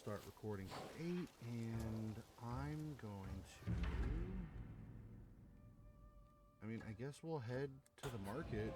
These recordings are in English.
start recording for 8, and I'm going to... I mean, I guess we'll head to the market.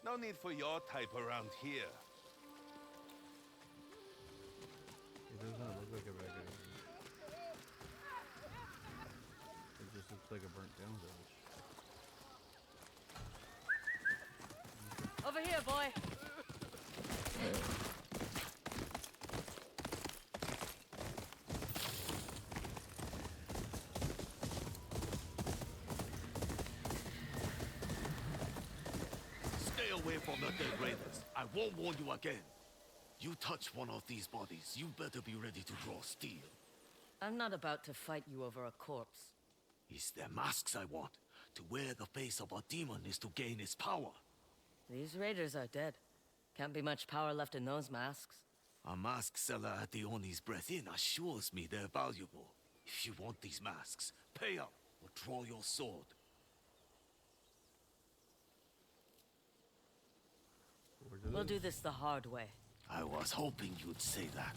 No need for your type around here. It does not look like a bad guy. It just looks like a burnt down village. Over here, boy! Stay away from the dead raiders. I won't warn you again. You touch one of these bodies, you better be ready to draw steel. I'm not about to fight you over a corpse. It's their masks I want. To wear the face of a demon is to gain its power. These raiders are dead. Can't be much power left in those masks. A mask seller at the Oni's Breath Inn assures me they're valuable. If you want these masks, pay up or draw your sword. We'll do this the hard way. I was hoping you'd say that.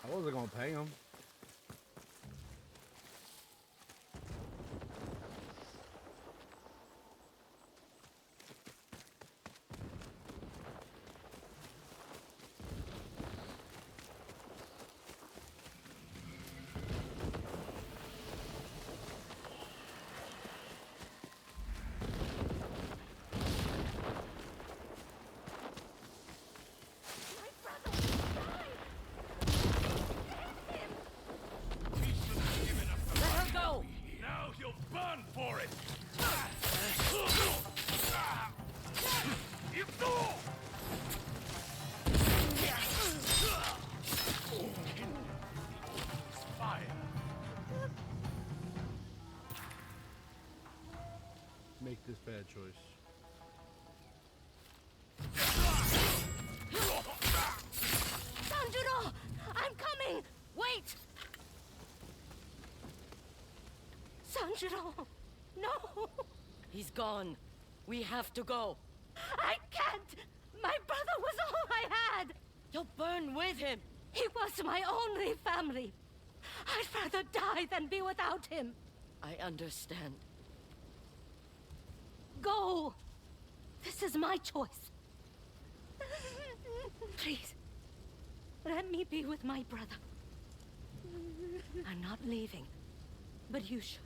I wasn't gonna pay him. Now you'll burn for it! Fire! Make this bad choice. Sanjuro! I'm coming! Wait! Sanjuro! No! He's gone. We have to go. I can't! My brother was all I had! You'll burn with him! He was my only family! I'd rather die than be without him! I understand. Go! This is my choice. Please, let me be with my brother. I'm not leaving, but you should.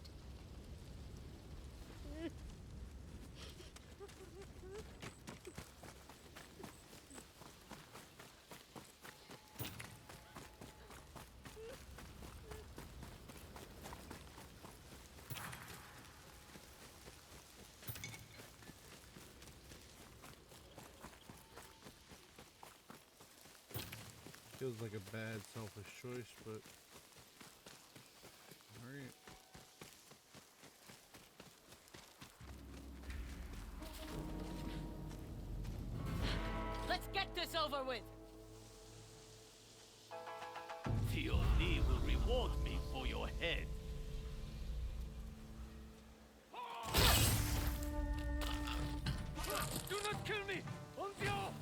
Feels like a bad, selfish choice, but... Alright. Let's get this over with! The Oni will reward me for your head. Do not kill me! Onzio!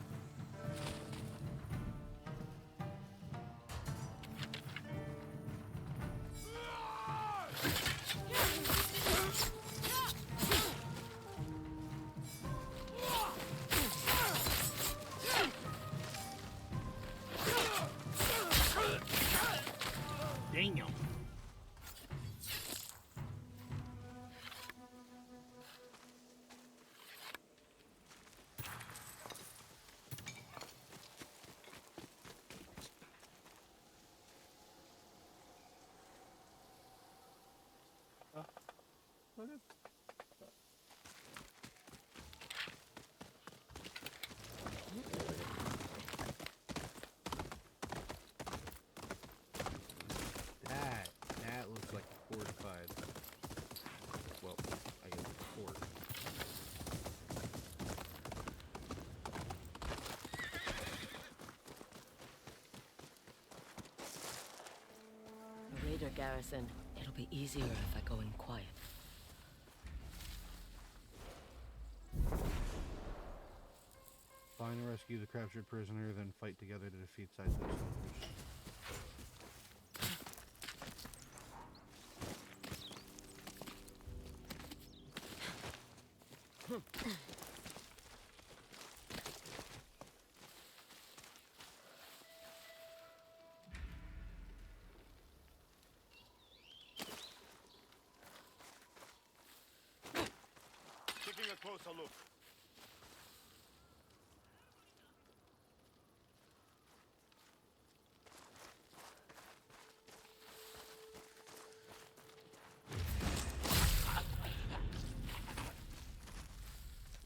Okay. That looks like a fortified. Well, I guess it's a fort. A raider garrison. It'll be easier if I go in quiet. Find and rescue the captured prisoner, then fight together to defeat side soldiers. Taking a closer look.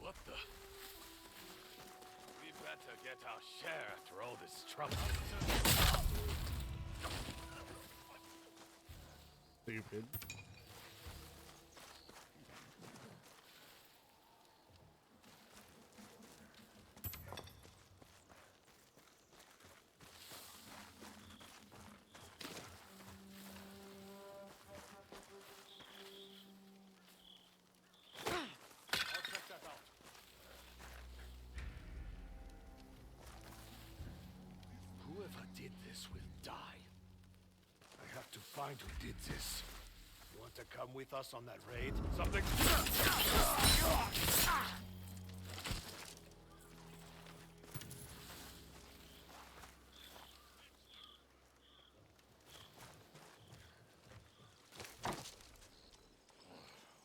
What the? We better get our share after all this trouble. Stupid. I'll check that out. Whoever did this will die. I have to find who did this. You want to come with us on that raid? Something...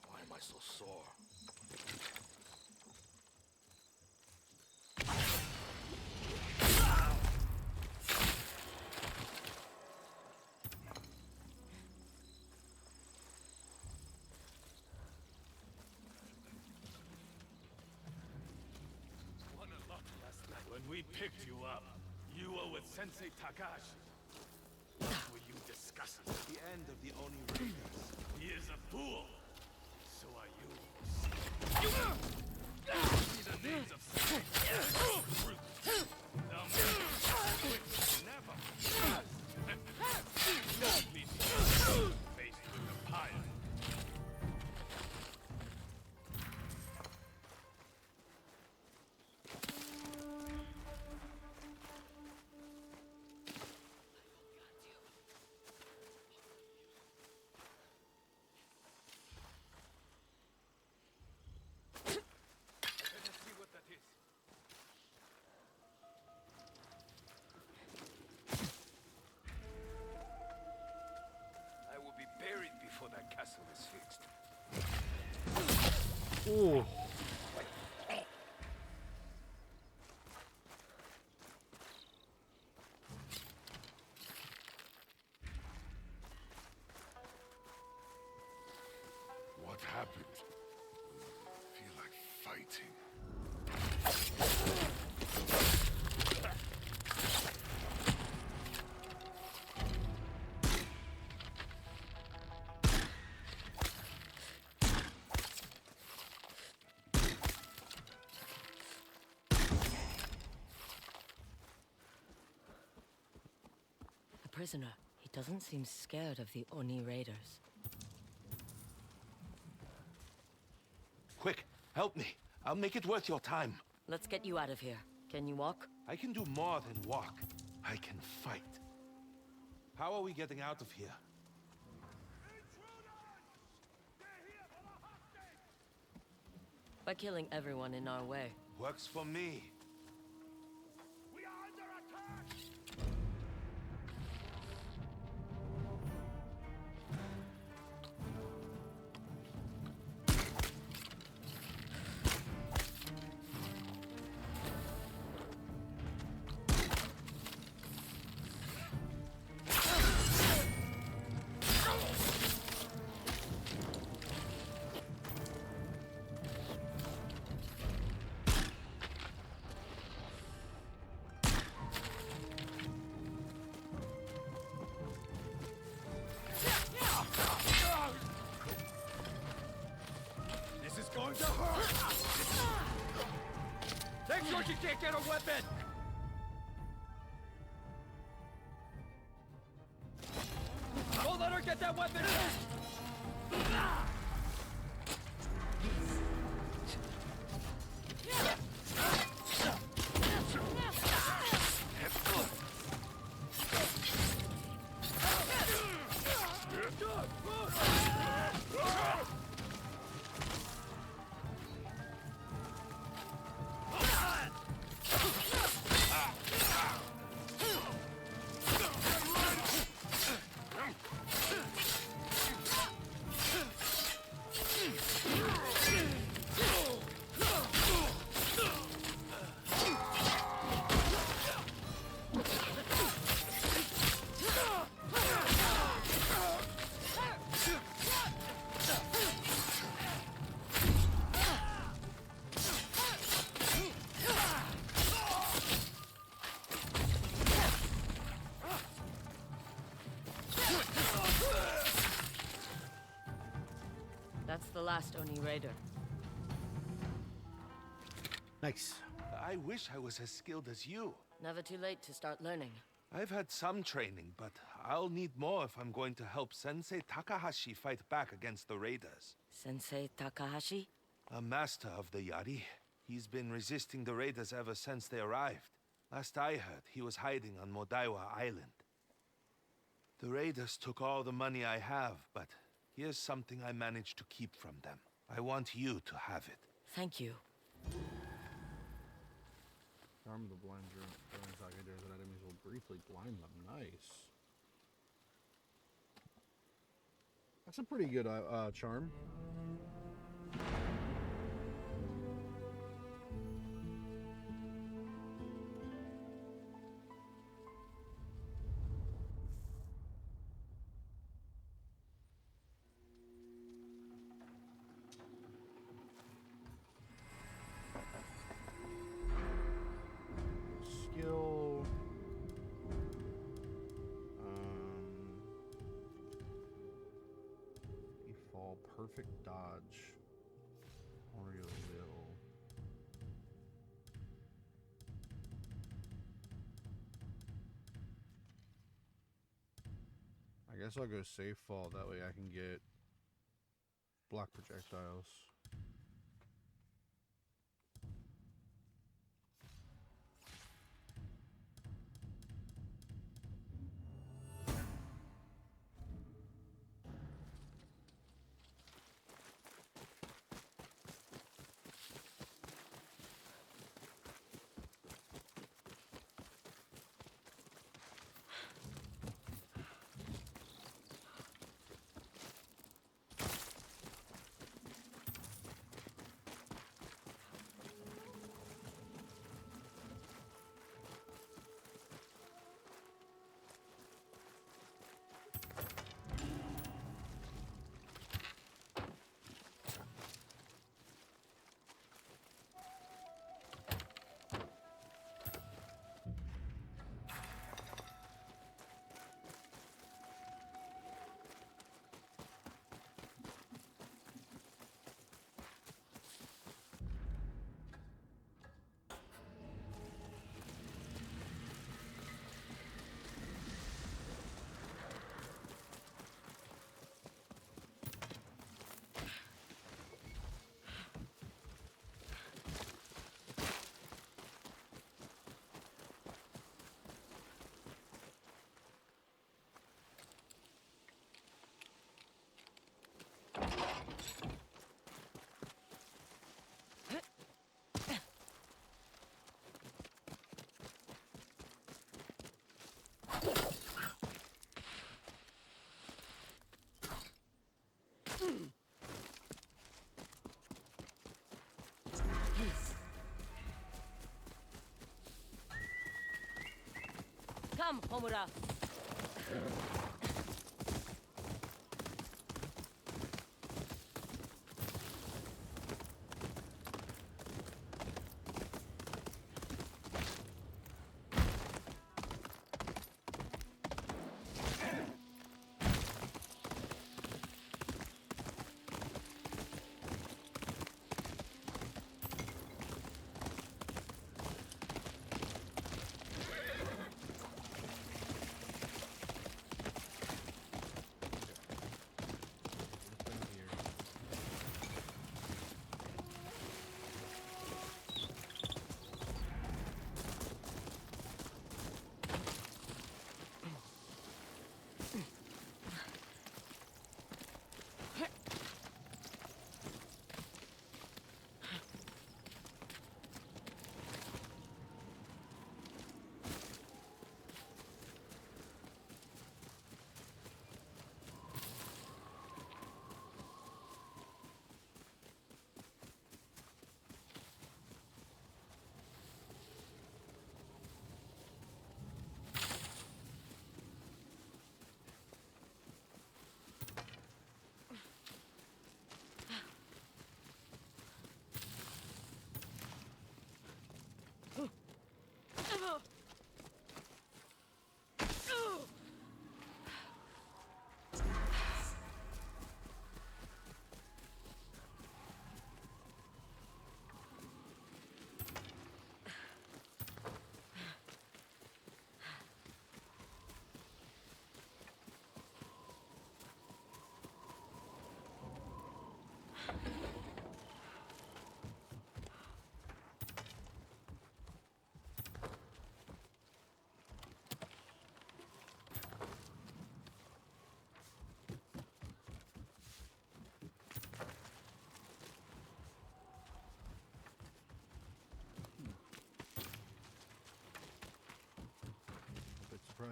Why am I so sore? Won a lot last night. When we picked you up, you were with Sensei Takashi. What were you discussing? The end of the Oni Raiders. He is a fool. So are you. See the names of never. Don't leave me faced with the pirate. Let us see what that is. I will be buried before that castle is fixed. Oh. What happened? I feel like fighting. The prisoner. He doesn't seem scared of the Oni raiders. Quick, help me. I'll make it worth your time. Let's get you out of here. Can you walk? I can do more than walk. I can fight. How are we getting out of here? By killing everyone in our way. Works for me. We are under attack! can't get a weapon! Don't let her get that weapon! That's the last Oni Raider. Nice. I wish I was as skilled as you. Never too late to start learning. I've had some training, but I'll need more if I'm going to help Sensei Takahashi fight back against the raiders. Sensei Takahashi? A master of the Yari. He's been resisting the raiders ever since they arrived. Last I heard, he was hiding on Modaiwa Island. The raiders took all the money I have, but here's something I managed to keep from them. I want you to have it. Thank you. Charm the blind targets and enemies will briefly blind them. Nice. That's a pretty good charm. Skill. You fall perfect dodge. Oreo will. I guess I'll go safe fall. That way I can get block projectiles. Come, Homura.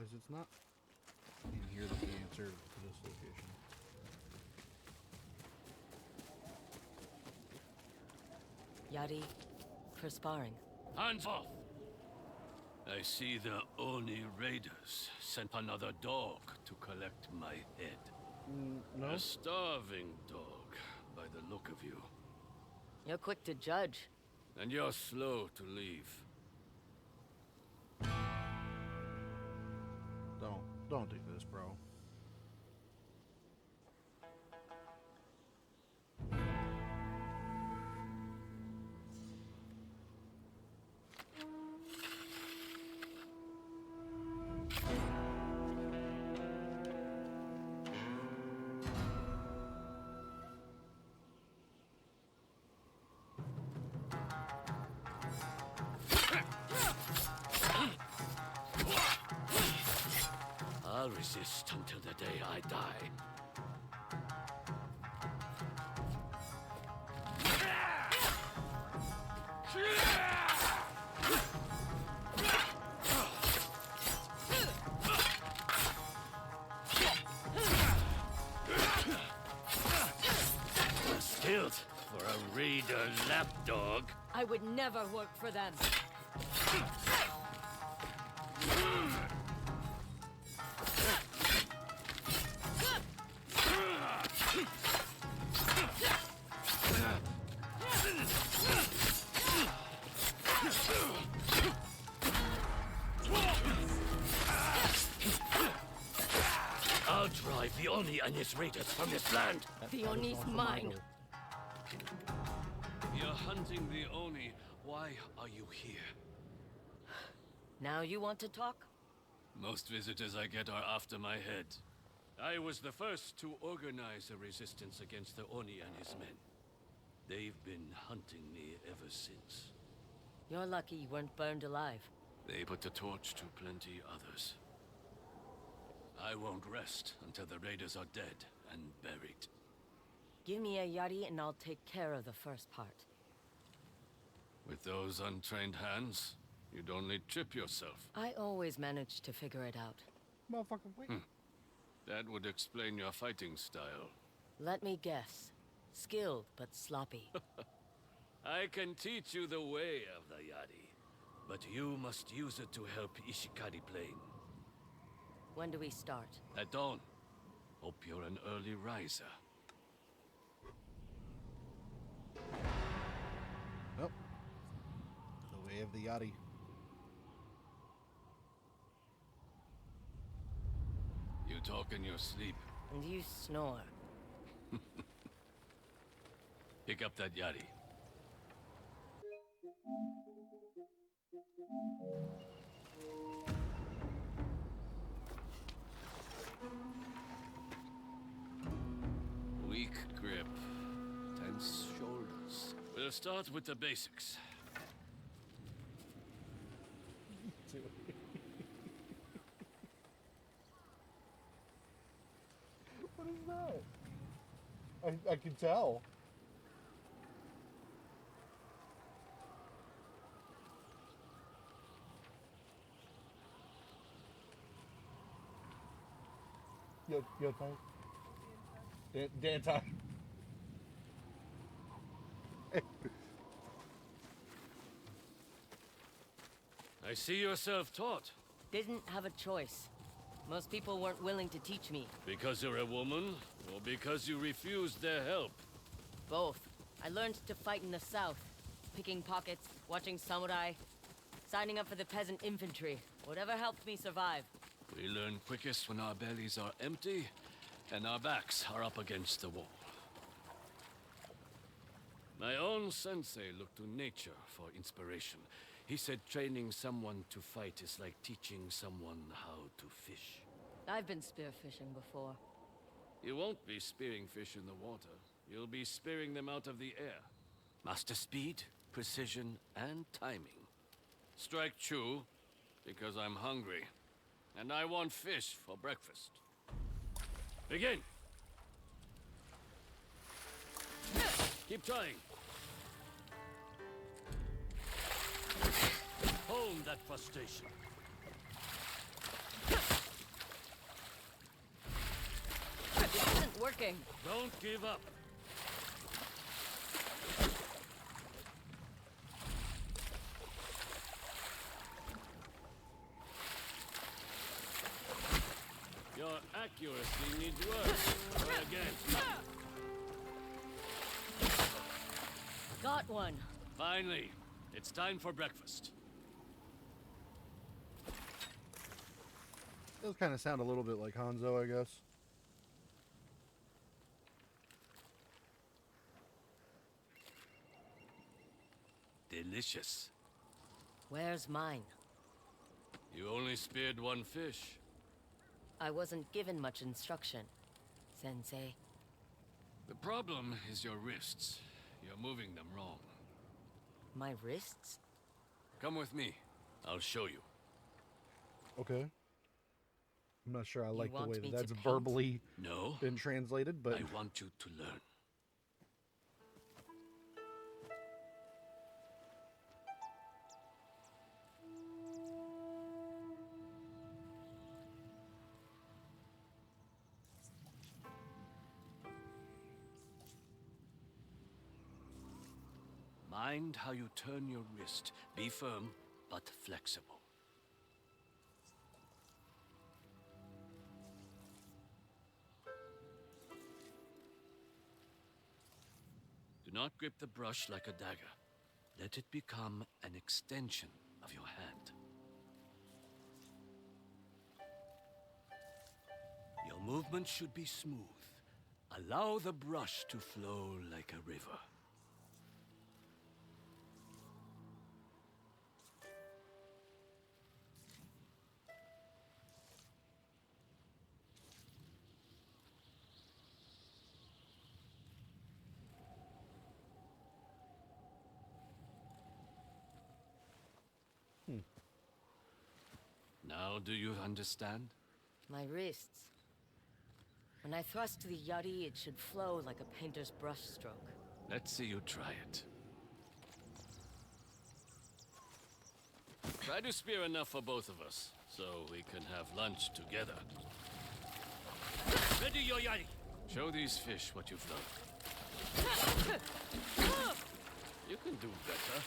realize it's not in here that's the answer to this location. Yari, for sparring. Hands off! I see the Oni raiders sent another dog to collect my head. No? A starving dog, by the look of you. You're quick to judge. And you're slow to leave. Don't do this, bro. I'll resist until the day I die. Skilled for a raider lapdog. I would never work for them. I'll drive the Oni and his raiders from this land. The Oni's mine. You're hunting the Oni. Why are you here? Now you want to talk? Most visitors I get are after my head. I was the first to organize a resistance against the Oni and his men. They've been hunting me ever since. You're lucky you weren't burned alive. They put the torch to plenty others. I won't rest until the raiders are dead and buried. Give me a Yari and I'll take care of the first part. With those untrained hands, you'd only trip yourself. I always manage to figure it out. Motherfucker, wait. That would explain your fighting style. Let me guess. Skilled, but sloppy. I can teach you the way of the Yari, but you must use it to help Ishikari Plain. When do we start? At dawn. Hope you're an early riser. Nope. The way of the Yari. You talk in your sleep. And you snore. Pick up that Yari. Weak grip. Tense shoulders. We'll start with the basics. What is that? I can tell. Yotei. Dantai. I see you're self-taught. Didn't have a choice. Most people weren't willing to teach me. Because you're a woman, or because you refused their help? Both. I learned to fight in the south. Picking pockets, watching samurai, signing up for the peasant infantry. Whatever helped me survive. We learn quickest when our bellies are empty, and our backs are up against the wall. My own sensei looked to nature for inspiration. He said training someone to fight is like teaching someone how to fish. I've been spearfishing before. You won't be spearing fish in the water. You'll be spearing them out of the air. Master speed, precision, and timing. Strike true, because I'm hungry. And I want fish for breakfast. Begin! Keep trying. Hone that frustration. Working. Don't give up. Your accuracy needs work. Try again. Got one. Finally, it's time for breakfast. Those kind of sound a little bit like Hanzo, I guess. Delicious. Where's mine? You only speared one fish. I wasn't given much instruction, Sensei. The problem is your wrists. You're moving them wrong. My wrists? Come with me. I'll show you. Okay. I'm not sure I like the want way me that to that's paint? verbally No, been translated, but I want you to learn. Mind how you turn your wrist. Be firm, but flexible. Do not grip the brush like a dagger. Let it become an extension of your hand. Your movement should be smooth. Allow the brush to flow like a river. Now, do you understand? My wrists. When I thrust the Yari, it should flow like a painter's brushstroke. Let's see you try it. Try to spear enough for both of us, so we can have lunch together. Ready your Yari! Show these fish what you've done. You can do better.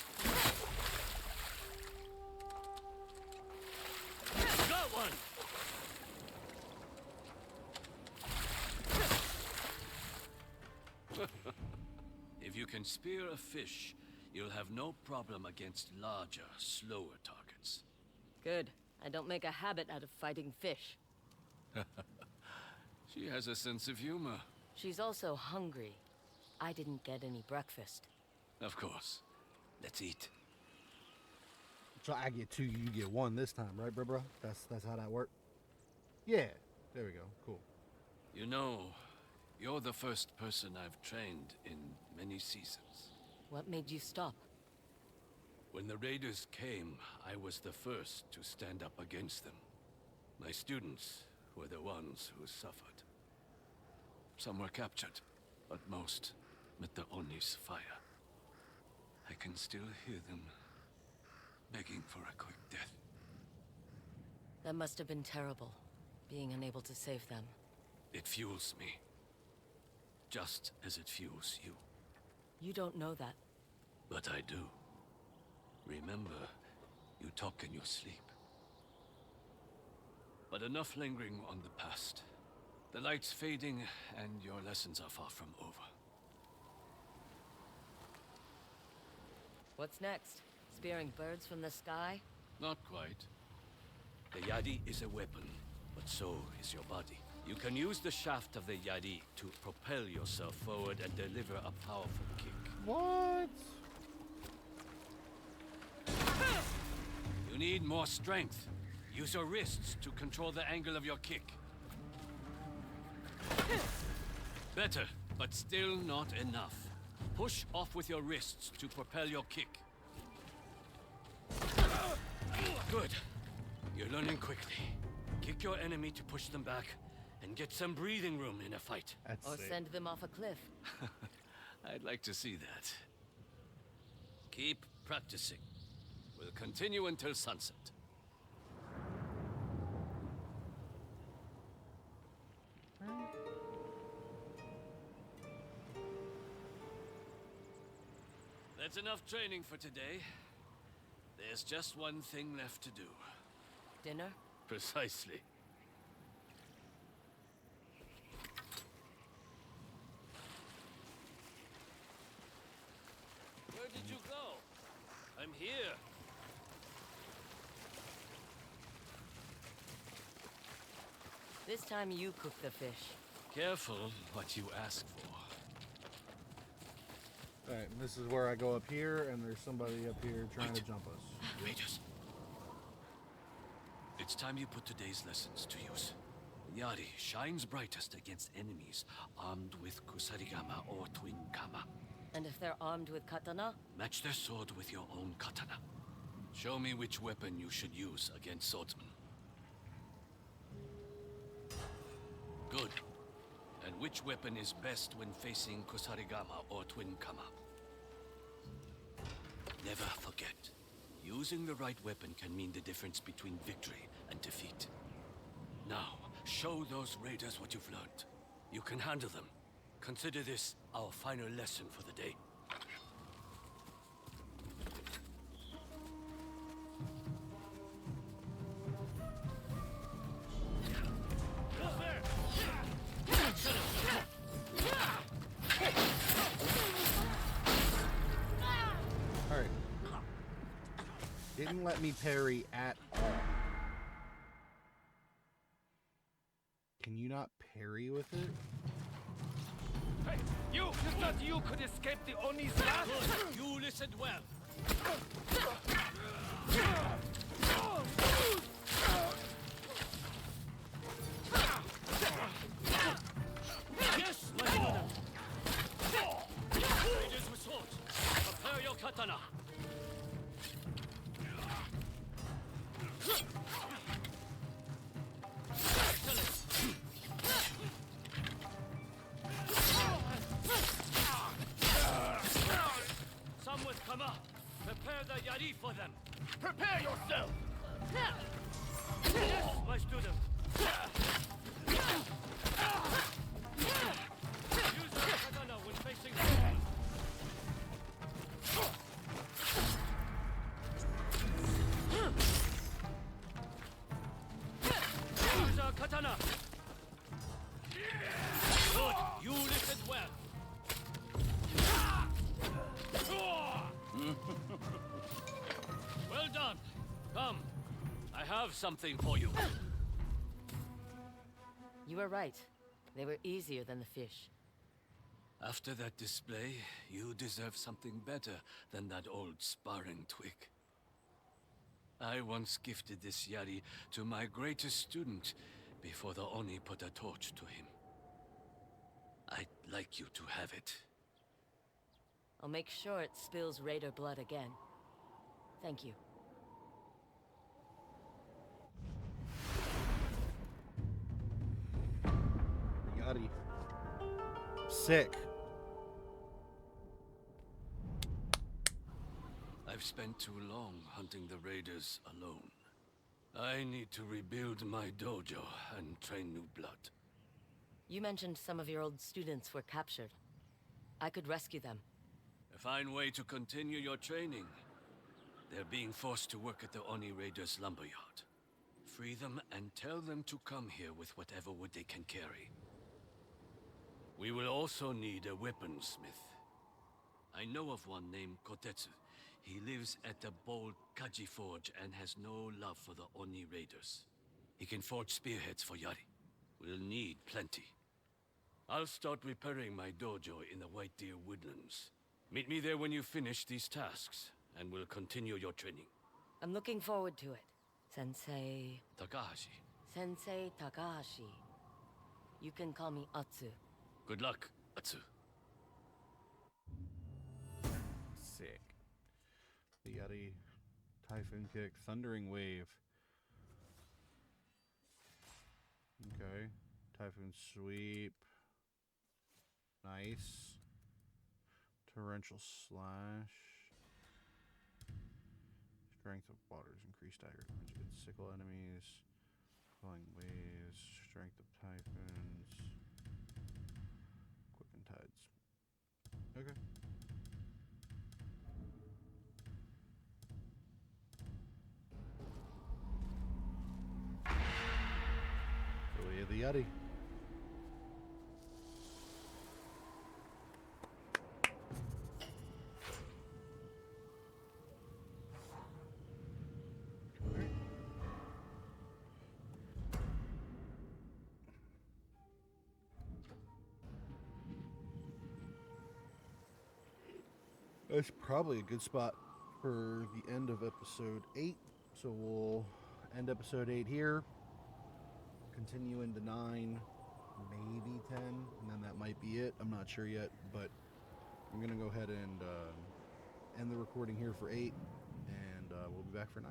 Got one! If you can spear a fish, you'll have no problem against larger, slower targets. Good. I don't make a habit out of fighting fish. She has a sense of humor. She's also hungry. I didn't get any breakfast. Of course. Let's eat. so I get two, you get one this time, right, bro? That's how that works. Yeah, there we go. Cool. You know, you're the first person I've trained in many seasons. What made you stop? When the raiders came, I was the first to stand up against them. My students were the ones who suffered. Some were captured, but most met the Oni's fire. I can still hear them begging for a quick death. That must have been terrible, being unable to save them. It fuels me, just as it fuels you. You don't know that. But I do. Remember, you talk in your sleep. But enough lingering on the past. The light's fading, and your lessons are far from over. What's next? Spearing birds from the sky? Not quite. The Yari is a weapon, but so is your body. You can use the shaft of the Yari to propel yourself forward and deliver a powerful kick. What? You need more strength. Use your wrists to control the angle of your kick. Better, but still not enough. Push off with your wrists to propel your kick. Good. You're learning quickly. Kick your enemy to push them back, and get some breathing room in a fight. That's Or sick. send them off a cliff? I'd like to see that. Keep practicing. We'll continue until sunset. That's enough training for today. There's just one thing left to do. Dinner? Precisely. Where did you go? I'm here. This time you cook the fish. Careful what you ask for. Alright, this is where I go up here, and there's somebody up here trying to jump us. Raiders. It's time you put today's lessons to use. Yari shines brightest against enemies armed with kusarigama or twin kama. And if they're armed with katana? Match their sword with your own katana. Show me which weapon you should use against swordsmen. Good. And which weapon is best when facing kusarigama or twin kama? Never forget. Using the right weapon can mean the difference between victory and defeat. Now, show those raiders what you've learned. You can handle them. Consider this our final lesson for the day. Alright. Didn't let me parry at all. Can you not parry with it? Hey, you thought you could escape the Oni's wrath? Good. You listened well. Yes, my student. Raiders with swords. Prepare your katana. Some with kama. Prepare the Yari for them. Prepare yourself! Yes, my student. Use your katana when facing enemies. Use our katana. Good. You listened well. Well done. Come. I have something for you. You were right. They were easier than the fish. After that display, you deserve something better than that old sparring twig. I once gifted this Yari to my greatest student before the Oni put a torch to him. I'd like you to have it. I'll make sure it spills Raider blood again. Thank you. Yari. Sick. I've spent too long hunting the raiders alone. I need to rebuild my dojo and train new blood. You mentioned some of your old students were captured. I could rescue them. A fine way to continue your training. They're being forced to work at the Oni Raiders' lumberyard. Free them and tell them to come here with whatever wood they can carry. We will also need a weaponsmith. I know of one named Kotetsu. He lives at the bold Kaji Forge and has no love for the Oni Raiders. He can forge spearheads for Yari. We'll need plenty. I'll start repairing my dojo in the White Deer Woodlands. Meet me there when you finish these tasks, and we'll continue your training. I'm looking forward to it. Sensei... Takahashi, Sensei Takahashi. You can call me Atsu. good luck, Atsu. Sick. The Yari, Typhoon Kick, Thundering Wave. Okay. Typhoon Sweep. Nice. Torrential Slash. Strength of Waters, increased dagger damage against sickle enemies. Falling Waves, Strength of Typhoons. Quicken Tides. Okay. Yari. That's probably a good spot for the end of episode 8. So we'll end episode 8 here, continue into 9, maybe 10, and then that might be it. I'm not sure yet, but I'm going to go ahead and end the recording here for 8, and we'll be back for 9.